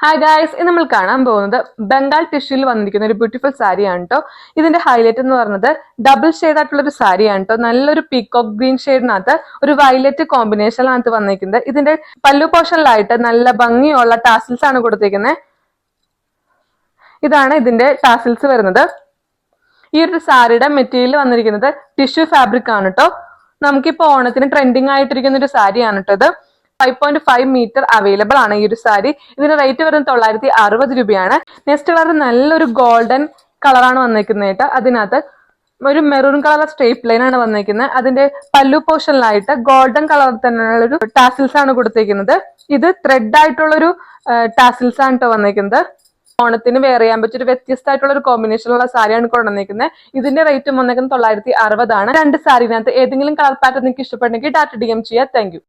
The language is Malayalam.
ഹായ് ഗായ്സ്, ഇത് നമ്മൾ കാണാൻ പോകുന്നത് ബംഗാൾ ടിഷ്യൂവിൽ വന്നിരിക്കുന്ന ഒരു ബ്യൂട്ടിഫുൾ സാരിയാണ് കേട്ടോ. ഇതിന്റെ ഹൈലൈറ്റ് എന്ന് പറയുന്നത് ഡബിൾ ഷെയ്ഡ് ആയിട്ടുള്ള ഒരു സാരിയാണ് കേട്ടോ. നല്ലൊരു പീകോക്ക് ഗ്രീൻ ഷെയ്ഡിനകത്ത് ഒരു വയലറ്റ് കോമ്പിനേഷനിനകത്ത് വന്നിരിക്കുന്നത്. ഇതിന്റെ പല്ലു പോർഷനിലായിട്ട് നല്ല ഭംഗിയുള്ള ടാസിൽസ് ആണ് കൊടുത്തിരിക്കുന്നത്. ഇതാണ് ഇതിന്റെ ടാസിൽസ് വരുന്നത്. ഈ ഒരു സാരിയുടെ മെറ്റീരിയൽ വന്നിരിക്കുന്നത് ടിഷ്യൂ ഫാബ്രിക് ആണ് കേട്ടോ. നമുക്കിപ്പോ ഓണത്തിന് ട്രെൻഡിങ് ആയിട്ടിരിക്കുന്ന ഒരു സാരിയാണ് കേട്ടോ ഇത്. 5.5 മീറ്റർ അവൈലബിൾ ആണ് ഈ ഒരു സാരി. ഇതിന്റെ റേറ്റ് വരുന്നത് 960 രൂപയാണ്. നെക്സ്റ്റ് വരുന്നത് നല്ലൊരു ഗോൾഡൻ കളറാണ് വന്നിരിക്കുന്നത് കേട്ടോ. അതിനകത്ത് ഒരു മെറൂൺ കളർ സ്ട്രേപ്പ് ലൈൻ ആണ് വന്നിരിക്കുന്നത്. അതിന്റെ പല്ലു പോർഷനിലായിട്ട് ഗോൾഡൻ കളർ തന്നെയുള്ള ഒരു ടാസിൽസ് ആണ് കൊടുത്തിരിക്കുന്നത്. ഇത് ത്രെഡ് ആയിട്ടുള്ള ഒരു ടാസിൽസ് ആണ് കേട്ടോ വന്നിരിക്കുന്നത്. ഓണത്തിന് വെയർ ചെയ്യാൻ പറ്റിയ ഒരു വ്യത്യസ്തമായിട്ടുള്ള ഒരു കോമ്പിനേഷനുള്ള സാരിയാണ് കൊണ്ടുവന്നിരിക്കുന്നത്. ഇതിന്റെ റേറ്റ് വന്നിരിക്കുന്നത് 960 ആണ്. രണ്ട് സാരിനകത്ത് ഏതെങ്കിലും കളർ പാറ്റേൺ നിങ്ങൾക്ക് ഇഷ്ടപ്പെട്ടെങ്കിൽ ഡാറ്റ DM ചെയ്യാം. Thank you.